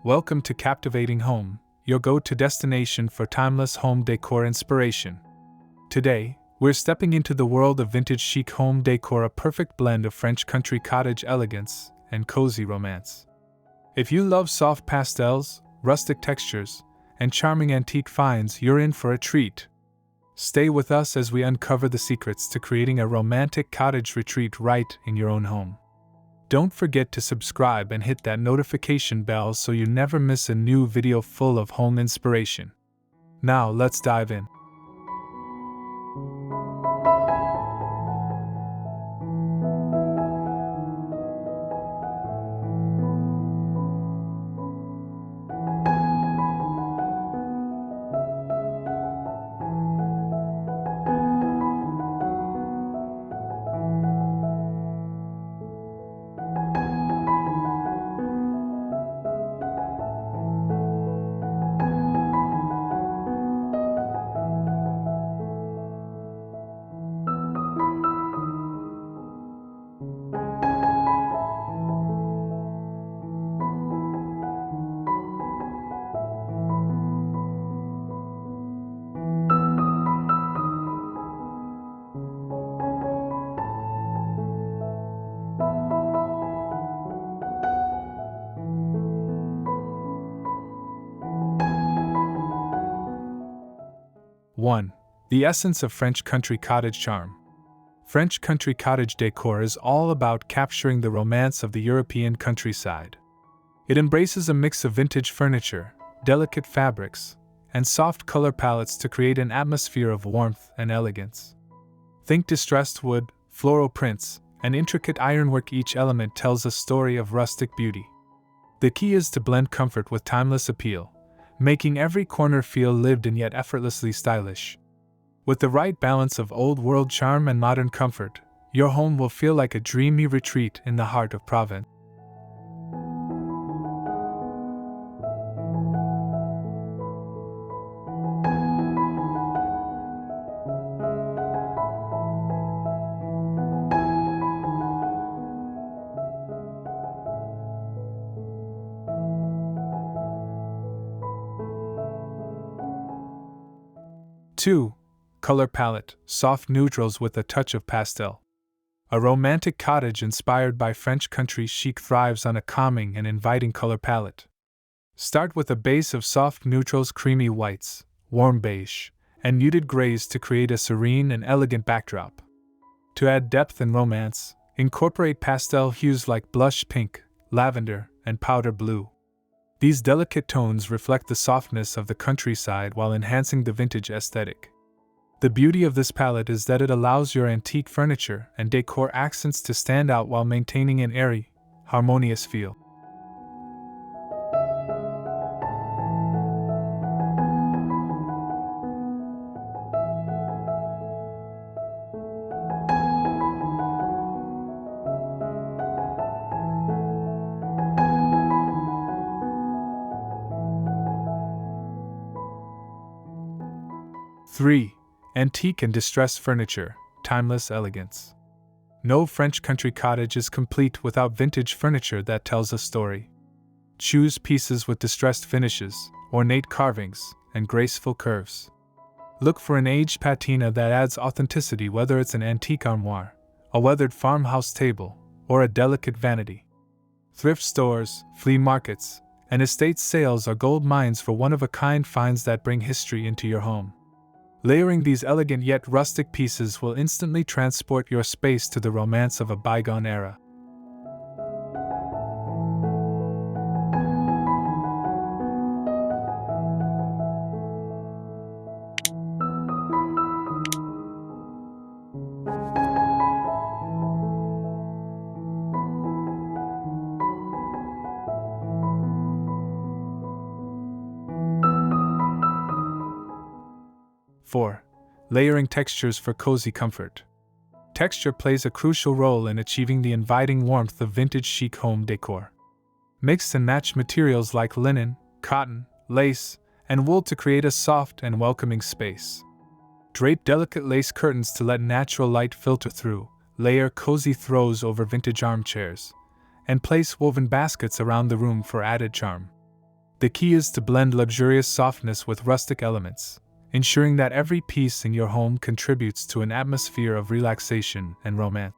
Welcome to Captivating Home, your go-to destination for timeless home decor inspiration. Today, we're stepping into the world of vintage chic home decor, a perfect blend of French country cottage elegance and cozy romance. If you love soft pastels, rustic textures, and charming antique finds, you're in for a treat. Stay with us as we uncover the secrets to creating a romantic cottage retreat right in your own home. Don't forget to subscribe and hit that notification bell so you never miss a new video full of home inspiration. Now let's dive in. One, the essence of French country cottage charm. French country cottage decor is all about capturing the romance of the European countryside. It embraces a mix of vintage furniture, delicate fabrics, and soft color palettes to create an atmosphere of warmth and elegance. Think distressed wood, floral prints, and intricate ironwork. Each element tells a story of rustic beauty. The key is to blend comfort with timeless appeal, making every corner feel lived in yet effortlessly stylish. With the right balance of old-world charm and modern comfort, your home will feel like a dreamy retreat in the heart of Provence. Two, color palette, soft neutrals with a touch of pastel. A romantic cottage inspired by French country chic thrives on a calming and inviting color palette. Start with a base of soft neutrals, creamy whites, warm beige, and muted grays to create a serene and elegant backdrop. To add depth and romance, incorporate pastel hues like blush pink, lavender, and powder blue. These delicate tones reflect the softness of the countryside while enhancing the vintage aesthetic. The beauty of this palette is that it allows your antique furniture and decor accents to stand out while maintaining an airy, harmonious feel. Three, antique and distressed furniture, timeless elegance. No French country cottage is complete without vintage furniture that tells a story. Choose pieces with distressed finishes, ornate carvings, and graceful curves. Look for an aged patina that adds authenticity, whether it's an antique armoire, a weathered farmhouse table, or a delicate vanity. Thrift stores, flea markets, and estate sales are gold mines for one-of-a-kind finds that bring history into your home. Layering these elegant yet rustic pieces will instantly transport your space to the romance of a bygone era. Four, layering textures for cozy comfort. Texture plays a crucial role in achieving the inviting warmth of vintage chic home decor. Mix and match materials like linen, cotton, lace, and wool to create a soft and welcoming space. Drape delicate lace curtains to let natural light filter through, layer cozy throws over vintage armchairs, and place woven baskets around the room for added charm. The key is to blend luxurious softness with rustic elements, ensuring that every piece in your home contributes to an atmosphere of relaxation and romance.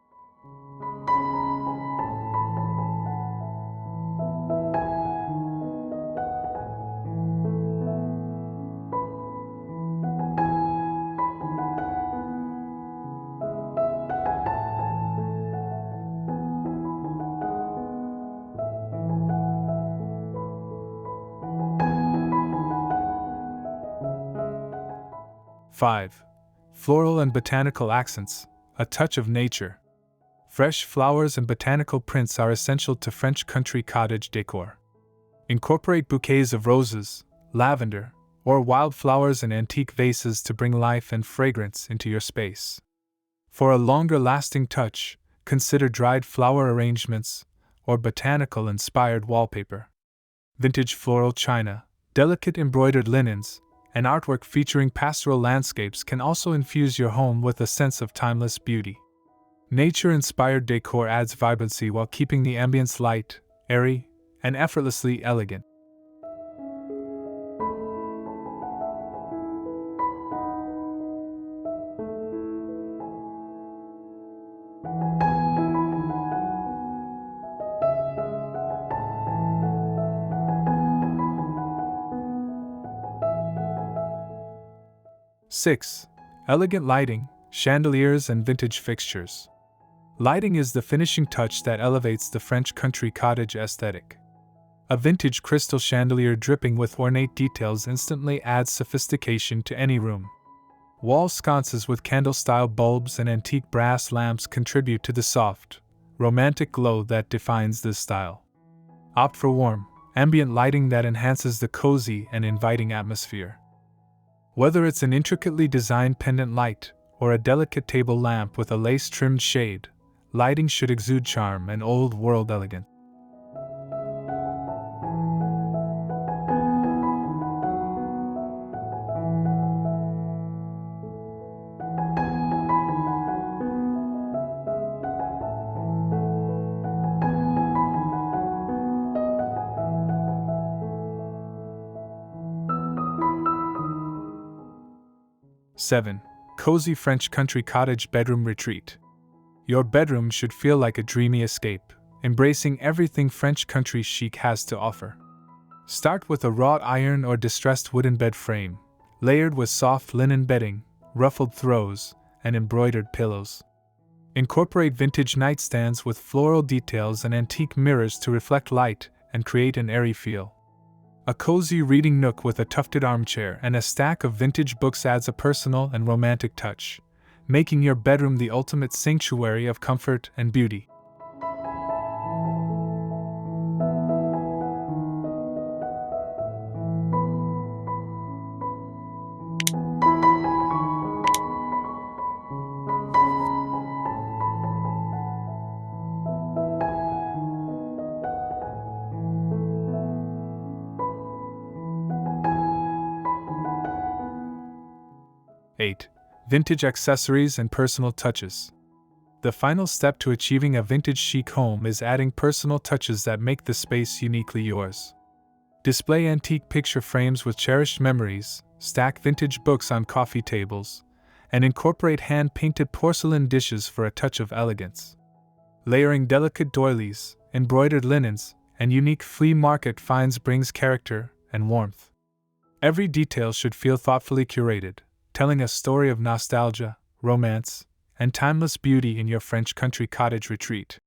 Five. Floral and botanical accents, a touch of nature. Fresh flowers and botanical prints are essential to French country cottage decor. Incorporate bouquets of roses, lavender, or wildflowers in antique vases to bring life and fragrance into your space. For a longer-lasting touch, consider dried flower arrangements or botanical-inspired wallpaper. Vintage floral china, delicate embroidered linens, and artwork featuring pastoral landscapes can also infuse your home with a sense of timeless beauty. Nature-inspired decor adds vibrancy while keeping the ambience light, airy, and effortlessly elegant. Six. Elegant lighting, chandeliers and vintage fixtures. Lighting is the finishing touch that elevates the French country cottage aesthetic. A vintage crystal chandelier dripping with ornate details instantly adds sophistication to any room. Wall sconces with candle-style bulbs and antique brass lamps contribute to the soft, romantic glow that defines this style. Opt for warm, ambient lighting that enhances the cozy and inviting atmosphere. Whether it's an intricately designed pendant light or a delicate table lamp with a lace-trimmed shade, lighting should exude charm and old-world elegance. Seven. Cozy French country cottage bedroom retreat. Your bedroom should feel like a dreamy escape, embracing everything French country chic has to offer. Start with a wrought iron or distressed wooden bed frame, layered with soft linen bedding, ruffled throws, and embroidered pillows. Incorporate vintage nightstands with floral details and antique mirrors to reflect light and create an airy feel. A cozy reading nook with a tufted armchair and a stack of vintage books adds a personal and romantic touch, making your bedroom the ultimate sanctuary of comfort and beauty. Eight. Vintage accessories and personal touches. The final step to achieving a vintage chic home is adding personal touches that make the space uniquely yours. Display antique picture frames with cherished memories, stack vintage books on coffee tables, and incorporate hand-painted porcelain dishes for a touch of elegance. Layering delicate doilies, embroidered linens, and unique flea market finds brings character and warmth. Every detail should feel thoughtfully curated, telling a story of nostalgia, romance, and timeless beauty in your French country cottage retreat.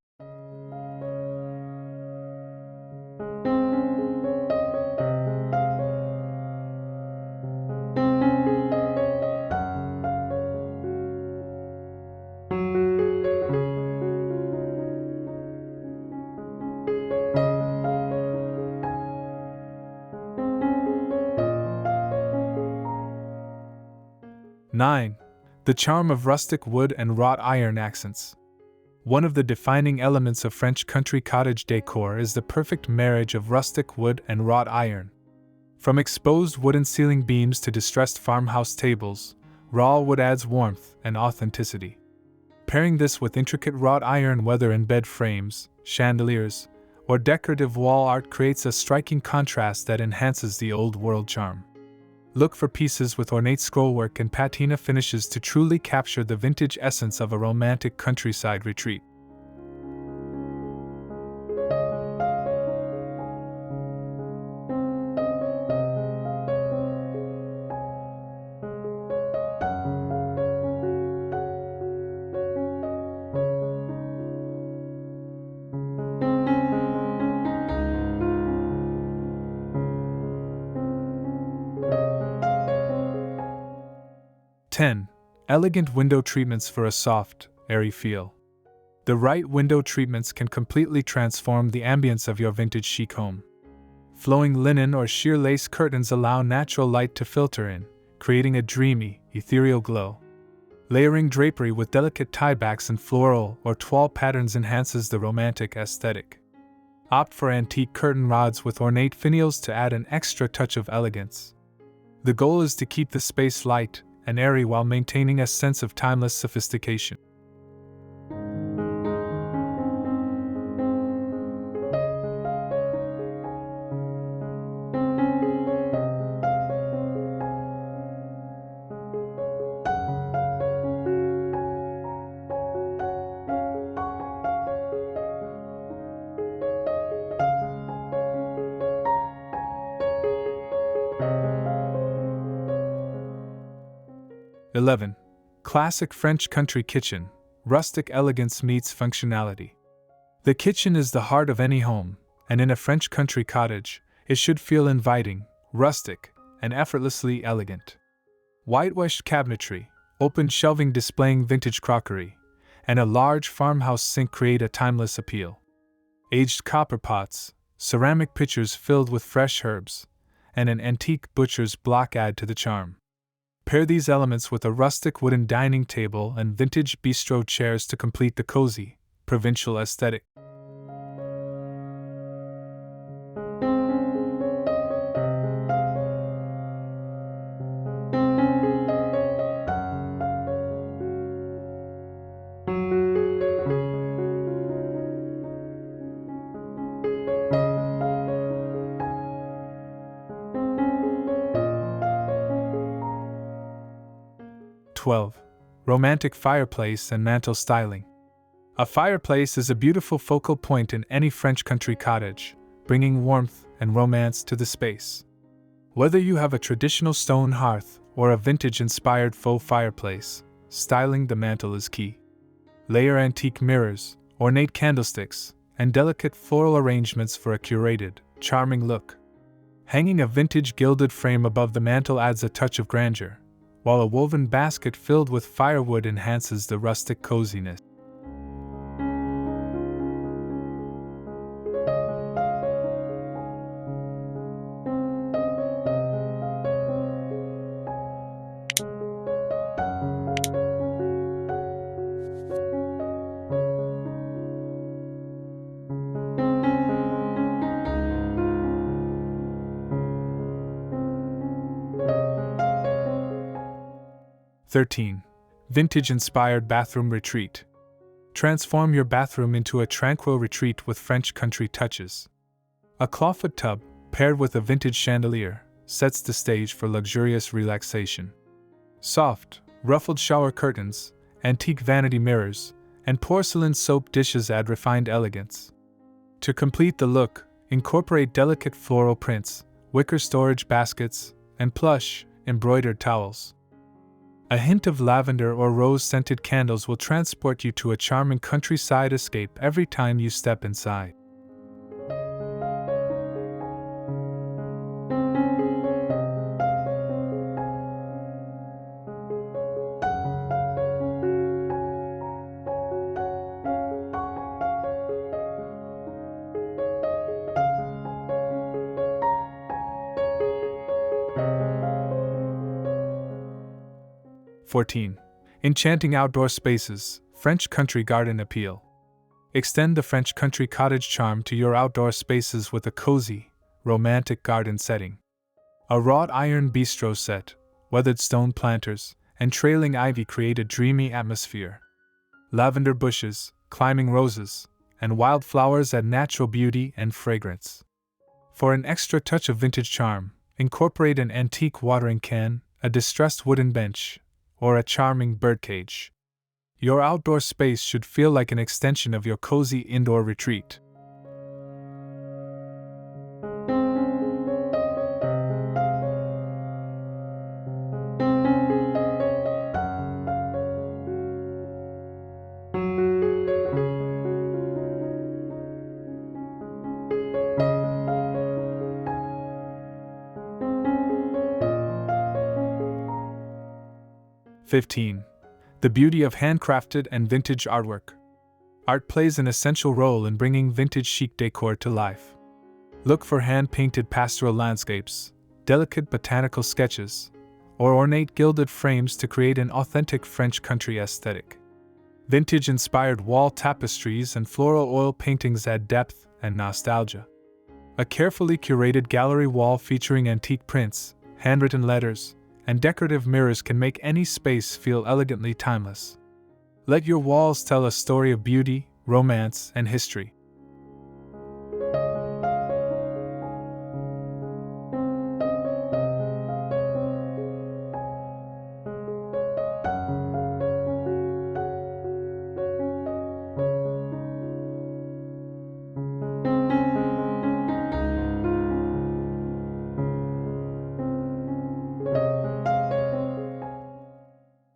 Nine. The charm of rustic wood and wrought iron accents. One of the defining elements of French country cottage decor is the perfect marriage of rustic wood and wrought iron. From exposed wooden ceiling beams to distressed farmhouse tables, raw wood adds warmth and authenticity. Pairing this with intricate wrought iron, whether in bed frames, chandeliers, or decorative wall art creates a striking contrast that enhances the old-world charm. Look for pieces with ornate scrollwork and patina finishes to truly capture the vintage essence of a romantic countryside retreat. (10) Elegant window treatments for a soft, airy feel. The right window treatments can completely transform the ambience of your vintage chic home. Flowing linen or sheer lace curtains allow natural light to filter in, creating a dreamy, ethereal glow. Layering drapery with delicate tiebacks and floral or toile patterns enhances the romantic aesthetic. Opt for antique curtain rods with ornate finials to add an extra touch of elegance. The goal is to keep the space light and airy while maintaining a sense of timeless sophistication. (11) Classic French country kitchen. Rustic elegance meets functionality. The kitchen is the heart of any home, and in a French country cottage, it should feel inviting, rustic, and effortlessly elegant. Whitewashed cabinetry, open shelving displaying vintage crockery, and a large farmhouse sink create a timeless appeal. Aged copper pots, ceramic pitchers filled with fresh herbs, and an antique butcher's block add to the charm. Pair these elements with a rustic wooden dining table and vintage bistro chairs to complete the cozy, provincial aesthetic. (12) Romantic fireplace and mantel styling. A fireplace is a beautiful focal point in any French country cottage, bringing warmth and romance to the space. Whether you have a traditional stone hearth or a vintage-inspired faux fireplace, styling the mantel is key. Layer antique mirrors, ornate candlesticks, and delicate floral arrangements for a curated, charming look. Hanging a vintage gilded frame above the mantel adds a touch of grandeur, while a woven basket filled with firewood enhances the rustic coziness. (13) Vintage-inspired bathroom retreat. Transform your bathroom into a tranquil retreat with French country touches. A clawfoot tub, paired with a vintage chandelier, sets the stage for luxurious relaxation. Soft, ruffled shower curtains, antique vanity mirrors, and porcelain soap dishes add refined elegance. To complete the look, incorporate delicate floral prints, wicker storage baskets, and plush, embroidered towels. A hint of lavender or rose-scented candles will transport you to a charming countryside escape every time you step inside. (14) Enchanting outdoor spaces, French country garden appeal. Extend the French country cottage charm to your outdoor spaces with a cozy, romantic garden setting. A wrought iron bistro set, weathered stone planters, and trailing ivy create a dreamy atmosphere. Lavender bushes, climbing roses, and wildflowers add natural beauty and fragrance. For an extra touch of vintage charm, incorporate an antique watering can, a distressed wooden bench, or a charming birdcage. Your outdoor space should feel like an extension of your cozy indoor retreat. (15) The beauty of handcrafted and vintage artwork. Art plays an essential role in bringing vintage chic decor to life. Look for hand-painted pastoral landscapes, delicate botanical sketches, or ornate gilded frames to create an authentic French country aesthetic. Vintage-inspired wall tapestries and floral oil paintings add depth and nostalgia. A carefully curated gallery wall featuring antique prints, handwritten letters, and decorative mirrors can make any space feel elegantly timeless. Let your walls tell a story of beauty, romance, and history.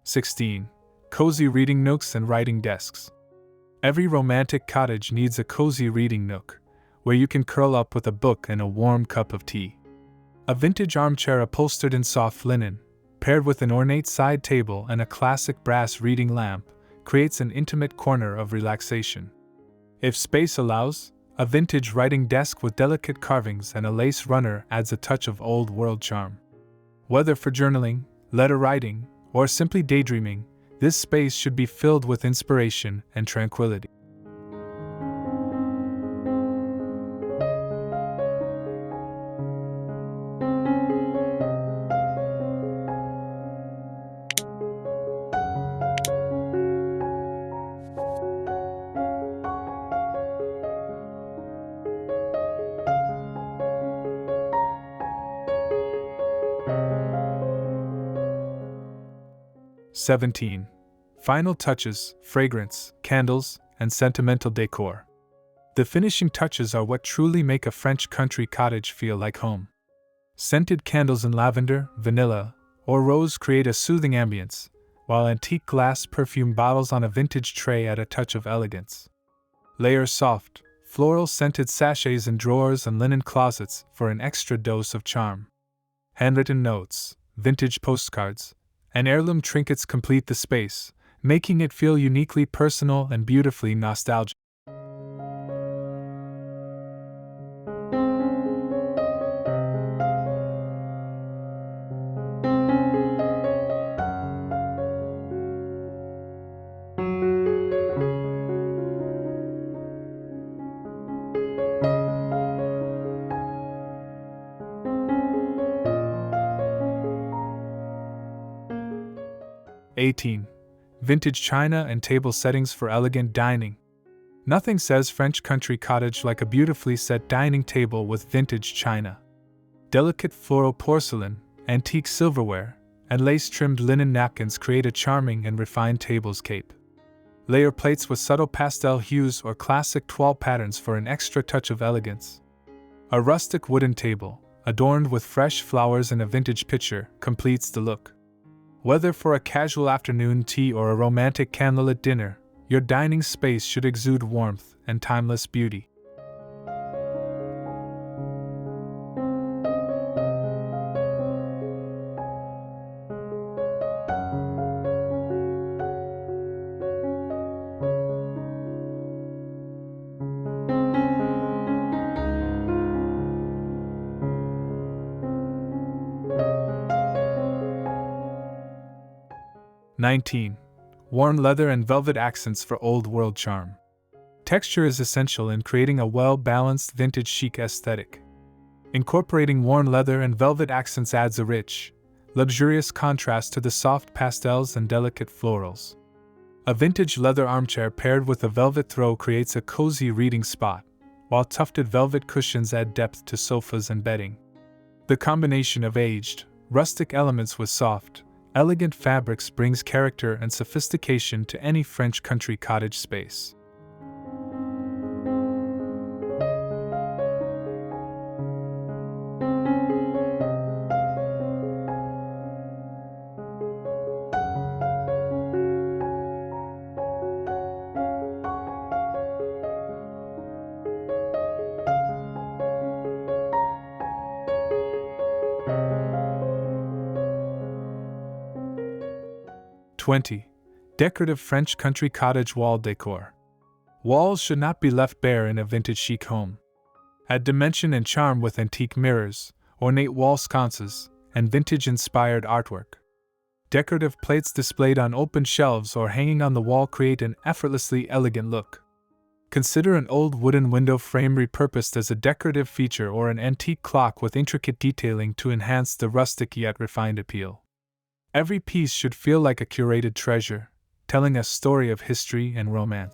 (16) Cozy reading nooks and writing desks. Every romantic cottage needs a cozy reading nook, where you can curl up with a book and a warm cup of tea. A vintage armchair upholstered in soft linen, paired with an ornate side table and a classic brass reading lamp, creates an intimate corner of relaxation. If space allows, a vintage writing desk with delicate carvings and a lace runner adds a touch of old-world charm. Whether for journaling, letter writing, or simply daydreaming, this space should be filled with inspiration and tranquility. (17) Final touches, fragrance, candles, and sentimental decor. The finishing touches are what truly make a French country cottage feel like home. Scented candles in lavender, vanilla, or rose create a soothing ambience, while antique glass perfume bottles on a vintage tray add a touch of elegance. Layer soft, floral scented sachets in drawers and linen closets for an extra dose of charm. Handwritten notes, vintage postcards, and heirloom trinkets complete the space, making it feel uniquely personal and beautifully nostalgic. (18) Vintage china and table settings for elegant dining. Nothing says French country cottage like a beautifully set dining table with vintage china. Delicate floral porcelain, antique silverware, and lace-trimmed linen napkins create a charming and refined tablescape. Layer plates with subtle pastel hues or classic toile patterns for an extra touch of elegance. A rustic wooden table, adorned with fresh flowers and a vintage pitcher, completes the look. Whether for a casual afternoon tea or a romantic candlelit dinner, your dining space should exude warmth and timeless beauty. (19) Worn leather and velvet accents for old-world charm. Texture is essential in creating a well-balanced vintage chic aesthetic. Incorporating worn leather and velvet accents adds a rich, luxurious contrast to the soft pastels and delicate florals. A vintage leather armchair paired with a velvet throw creates a cozy reading spot, while tufted velvet cushions add depth to sofas and bedding. The combination of aged, rustic elements with soft, elegant fabrics brings character and sophistication to any French country cottage space. Decorative French country cottage wall decor. Walls should not be left bare in a vintage chic home. Add dimension and charm with antique mirrors, ornate wall sconces, and vintage-inspired artwork. Decorative plates displayed on open shelves or hanging on the wall create an effortlessly elegant look. Consider an old wooden window frame repurposed as a decorative feature or an antique clock with intricate detailing to enhance the rustic yet refined appeal. Every piece should feel like a curated treasure, telling a story of history and romance.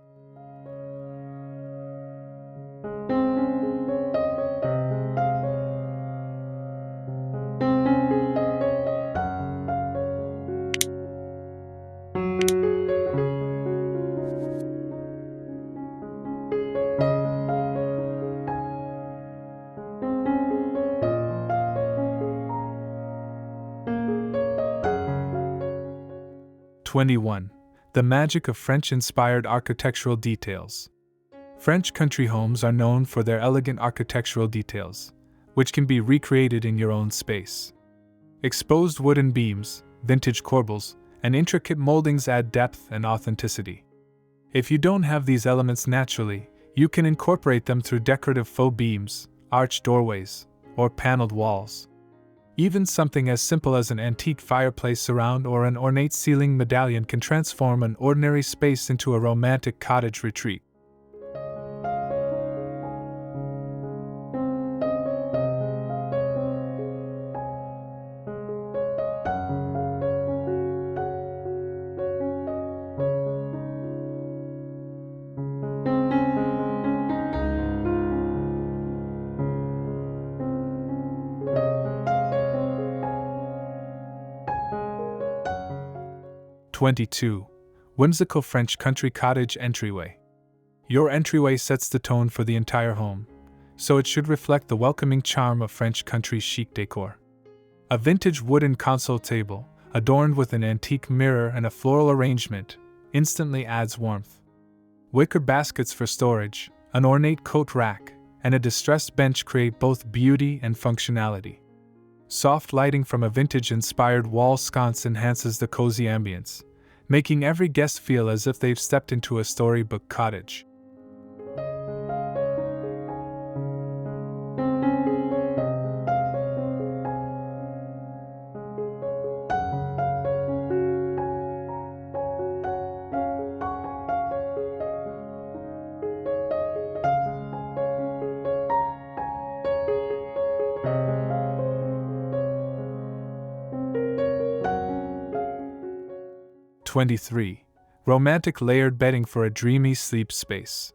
The magic of French-inspired architectural details. French country homes are known for their elegant architectural details, which can be recreated in your own space. Exposed wooden beams, vintage corbels, and intricate moldings add depth and authenticity. If you don't have these elements naturally, you can incorporate them through decorative faux beams, arched doorways, or paneled walls. Even something as simple as an antique fireplace surround or an ornate ceiling medallion can transform an ordinary space into a romantic cottage retreat. Whimsical French country cottage entryway. Your entryway sets the tone for the entire home, so it should reflect the welcoming charm of French country chic decor. A vintage wooden console table, adorned with an antique mirror and a floral arrangement, instantly adds warmth. Wicker baskets for storage, an ornate coat rack, and a distressed bench create both beauty and functionality. Soft lighting from a vintage-inspired wall sconce enhances the cozy ambience, making every guest feel as if they've stepped into a storybook cottage. Romantic layered bedding for a dreamy sleep space.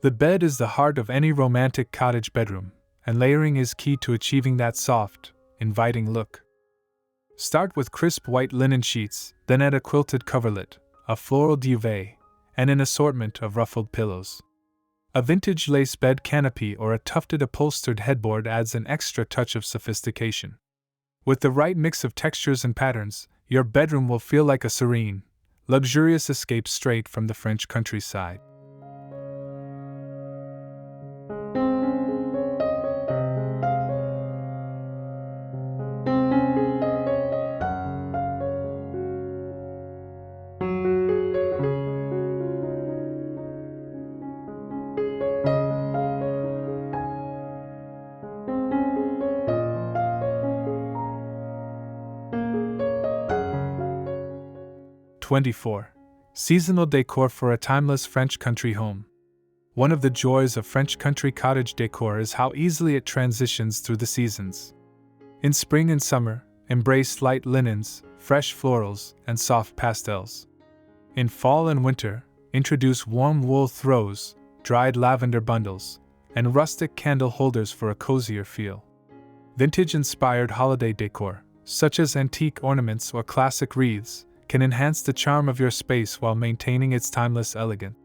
The bed is the heart of any romantic cottage bedroom, and layering is key to achieving that soft, inviting look. Start with crisp white linen sheets, then add a quilted coverlet, a floral duvet, and an assortment of ruffled pillows. A vintage lace bed canopy or a tufted upholstered headboard adds an extra touch of sophistication. With the right mix of textures and patterns, your bedroom will feel like a serene, luxurious escape straight from the French countryside. Seasonal decor for a timeless French country home. One of the joys of French country cottage decor is how easily it transitions through the seasons. In spring and summer, embrace light linens, fresh florals, and soft pastels. In fall and winter, introduce warm wool throws, dried lavender bundles, and rustic candle holders for a cozier feel. Vintage-inspired holiday decor, such as antique ornaments or classic wreaths, can enhance the charm of your space while maintaining its timeless elegance.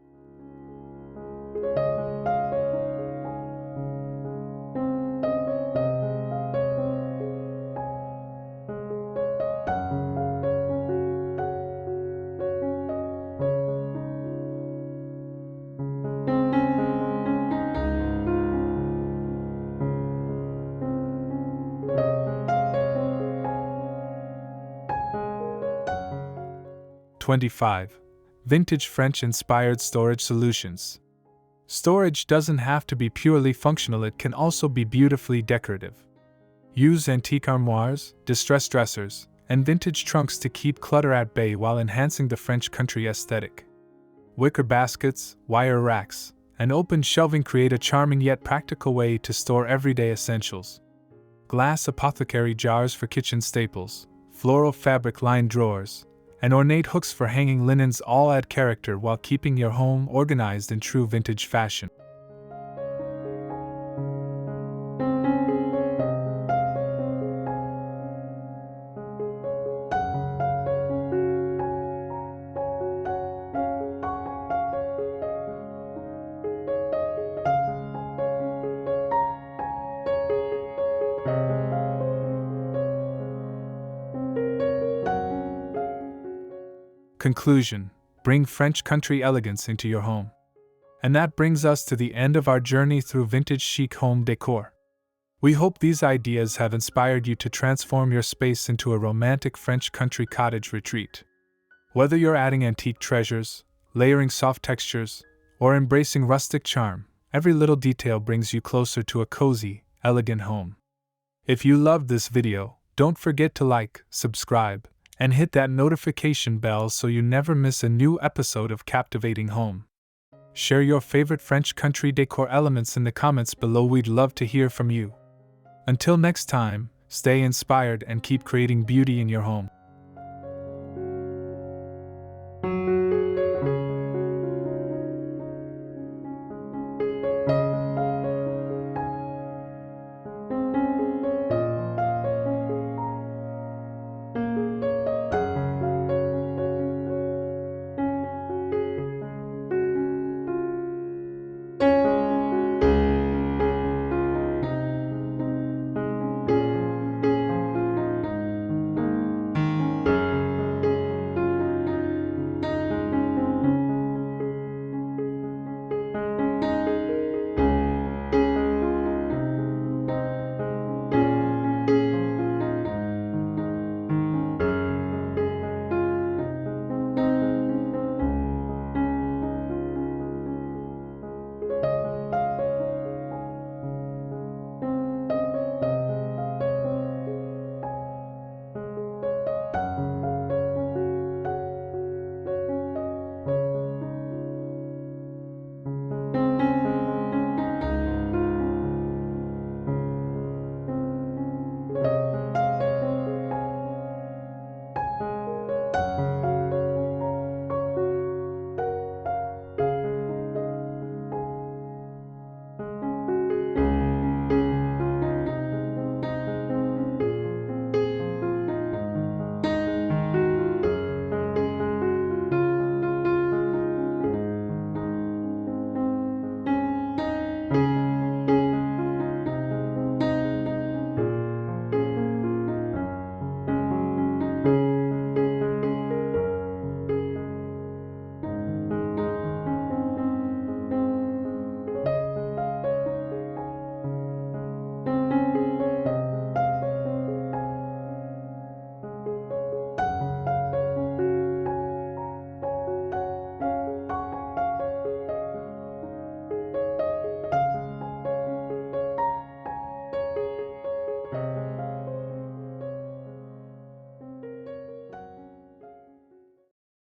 Vintage French-inspired storage solutions. Storage doesn't have to be purely functional, it can also be beautifully decorative. Use antique armoires, distressed dressers, and vintage trunks to keep clutter at bay while enhancing the French country aesthetic. Wicker baskets, wire racks, and open shelving create a charming yet practical way to store everyday essentials. Glass apothecary jars for kitchen staples, floral fabric-lined drawers, and ornate hooks for hanging linens all add character while keeping your home organized in true vintage fashion. Conclusion: bring French country elegance into your home. And that brings us to the end of our journey through vintage chic home decor. We hope these ideas have inspired you to transform your space into a romantic French country cottage retreat. Whether you're adding antique treasures, layering soft textures, or embracing rustic charm, every little detail brings you closer to a cozy, elegant home. If you loved this video, don't forget to like, subscribe, and hit that notification bell so you never miss a new episode of Captivating Home. Share your favorite French country decor elements in the comments below, we'd love to hear from you. Until next time, stay inspired and keep creating beauty in your home.